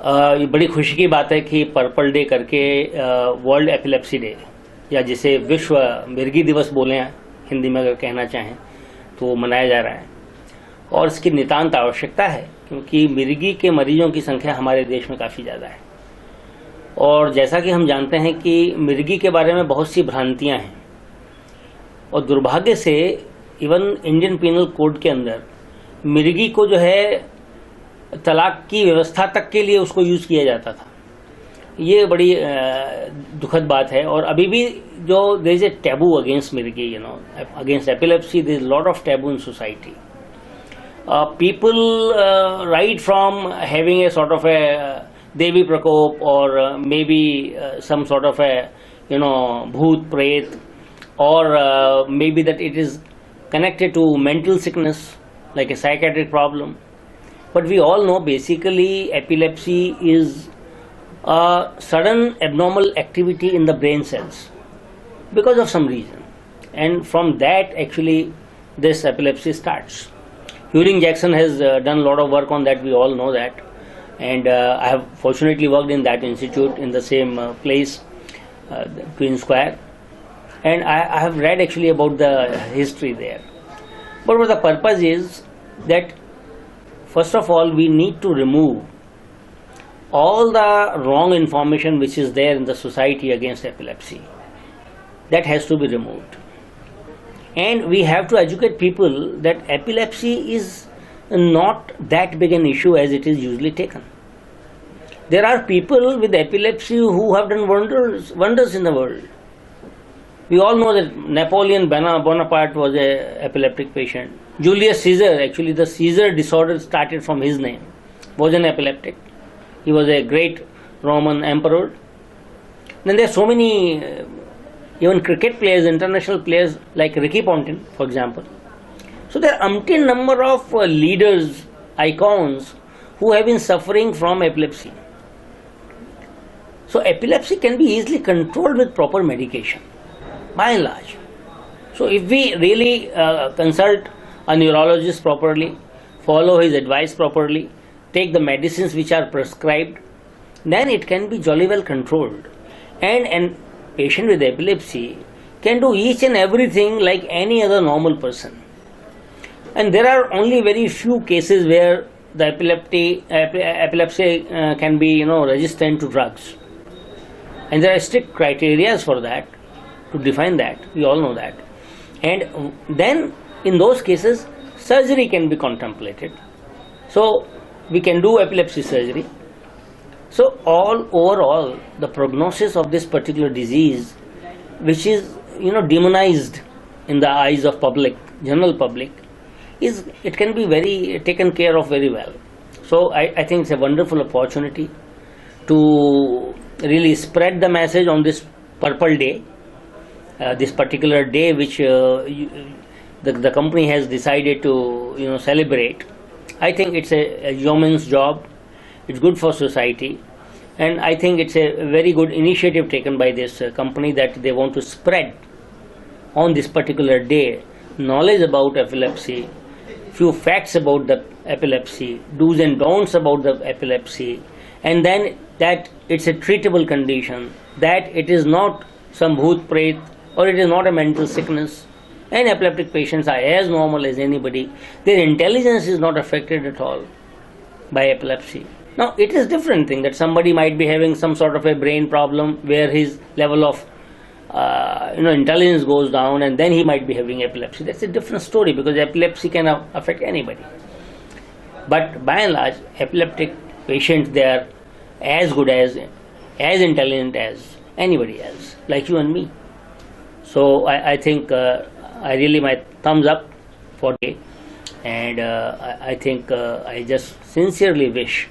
ये बड़ी खुशी की बात है कि पर्पल डे करके वर्ल्ड एपिलेप्सी डे या जिसे विश्व मिर्गी दिवस बोले हैं हिंदी में अगर कहना चाहें तो मनाया जा रहा है। और इसकी नितांत आवश्यकता है क्योंकि मिर्गी के मरीजों की संख्या हमारे देश में काफ़ी ज़्यादा है। और जैसा कि हम जानते हैं कि मिर्गी के बारे में बहुत सी भ्रांतियां हैं और दुर्भाग्य से इवन इंडियन पीनल कोड के अंदर मिर्गी को जो है तलाक की व्यवस्था तक के लिए उसको यूज़ किया जाता था। ये बड़ी दुखद बात है। और अभी भी जो there is a taboo against मिर्गी, against epilepsy, there is lot of taboo in society. People right from having a sort of a देवी प्रकोप और may be some sort of a bhoot pret or maybe that it is connected to mental sickness like a psychiatric problem. But we all know basically epilepsy is a sudden abnormal activity in the brain cells because of some reason, and from that actually this epilepsy starts. Hewlett Jackson has done a lot of work on that, we all know that, and I have fortunately worked in that institute in the same place, Queen Square, and I have read actually about the history there. But what the purpose is that first of all we need to remove all the wrong information which is there in the society against epilepsy. That has to be removed, and we have to educate people that epilepsy is not that big an issue as it is usually taken. There are people with epilepsy who have done wonders in the world. We all know that Napoleon Bonaparte was an epileptic patient. Julius Caesar, actually the Caesar disorder started from his name, was an epileptic. He was a great Roman emperor. Then there are so many even cricket players, international players like Ricky Ponting, for example. So there are umpteen number of leaders, icons who have been suffering from epilepsy. So epilepsy can be easily controlled with proper medication, by and large. So if we really consult a neurologist properly, follow his advice properly, take the medicines which are prescribed, then it can be jolly well controlled. And a patient with epilepsy can do each and everything like any other normal person. And there are only very few cases where the epilepsy can be resistant to drugs. And there are strict criteria for that, to define that, we all know that. And then in those cases surgery can be contemplated. So we can do epilepsy surgery. So overall the prognosis of this particular disease, which is demonized in the eyes of general public, it can be very taken care of very well. So I think it's a wonderful opportunity to really spread the message on this Purple Day, this particular day which the company has decided to celebrate. I think it's a yeoman's job. It's good for society, and I think it's a very good initiative taken by this company that they want to spread on this particular day knowledge about epilepsy, few facts about the epilepsy, do's and don'ts about the epilepsy, and then that it's a treatable condition, that it is not some bhoot pret or it is not a mental sickness, and epileptic patients are as normal as anybody. Their intelligence is not affected at all by epilepsy. Now it is different thing that somebody might be having some sort of a brain problem where his level of intelligence goes down and then he might be having epilepsy. That's a different story because epilepsy can affect anybody. But by and large, epileptic patients, they are as good as intelligent as anybody else, like you and me. So I think I really my thumbs up for it, and I think I just sincerely wish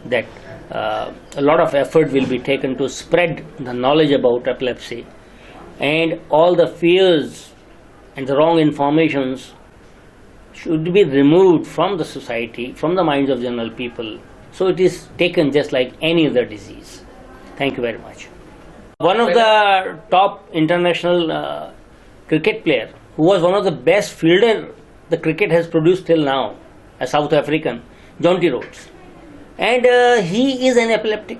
that a lot of effort will be taken to spread the knowledge about epilepsy, and all the fears and the wrong informations should be removed from the society, from the minds of general people, so it is taken just like any other disease. Thank you very much. One of the top international cricket player, who was one of the best fielder the cricket has produced till now, a South African, Jonty Rhodes. and he is an epileptic.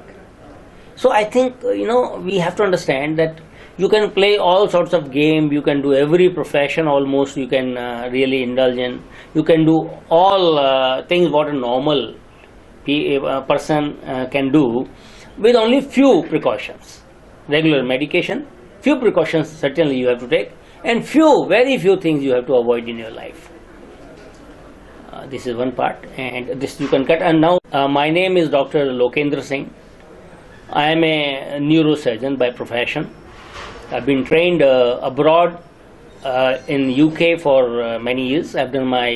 So I think we have to understand that you can play all sorts of game, you can do every profession almost, you can really indulge in, you can do all things what a normal person can do with only few precautions. Regular medication, few precautions certainly you have to take, and very few things you have to avoid in your life. This is one part, and this you can cut. And now my name is Dr. Lokendra Singh. I am a neurosurgeon by profession. I've been trained abroad in UK for many years. I've done my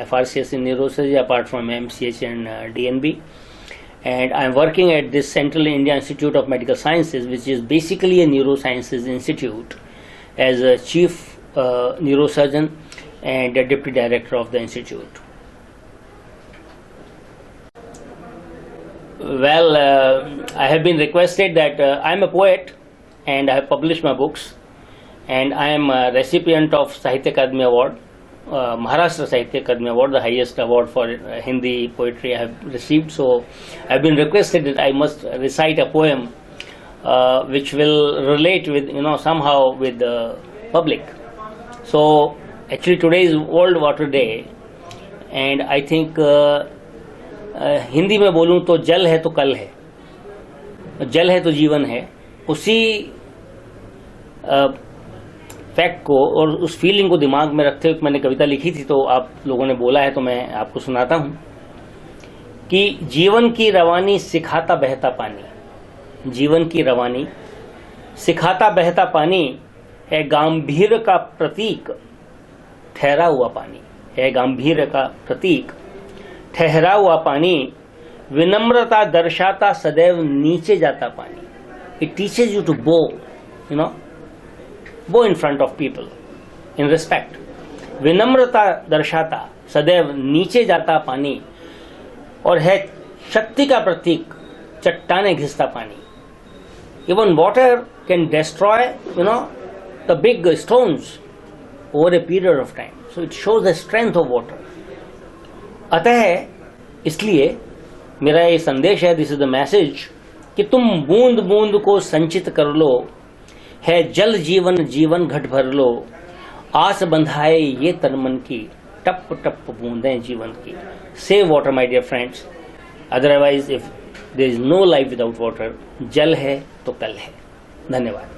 FRCS in neurosurgery apart from MCH and DNB. And I'm working at this Central India Institute of Medical Sciences, which is basically a neurosciences institute, as a chief neurosurgeon and a deputy director of the institute. Well, I have been requested that I'm a poet and I have published my books, and I am a recipient of Sahitya Akademi Award, Maharashtra Sahitya Akademi Award, the highest award for Hindi poetry I have received. So I have been requested that I must recite a poem which will relate with somehow with the public. So actually today is World Water Day, and I think Hindi में बोलूँ तो जल है तो कल है, जल है तो जीवन है। उसी फैक्ट को और उस फीलिंग को दिमाग में रखते हुए मैंने कविता लिखी थी, तो आप लोगों ने बोला है तो मैं आपको सुनाता हूँ कि जीवन की रवानी सिखाता बहता पानी, जीवन की रवानी सिखाता बहता पानी है गंभीर का प्रतीक ठहरा हुआ पानी, है गंभीर का प्रतीक ठहरा हुआ पानी, विनम्रता दर्शाता सदैव नीचे जाता पानी. It teaches you to bow, bow in front of people in respect. विनम्रता दर्शाता सदैव नीचे जाता पानी और है शक्ति का प्रतीक चट्टाने घिसता पानी. Even water can destroy, the big stones over a period of time. So it shows the strength of water. अतः इसलिए मेरा ये संदेश है, दिस इज द मैसेज, कि तुम बूंद बूंद को संचित कर लो, है जल जीवन जीवन घट भर लो, आस बंधाए ये तन मन की, टप टप बूंदें जीवन की. Save water my dear friends, otherwise if there is no life without water, जल है तो कल है. धन्यवाद.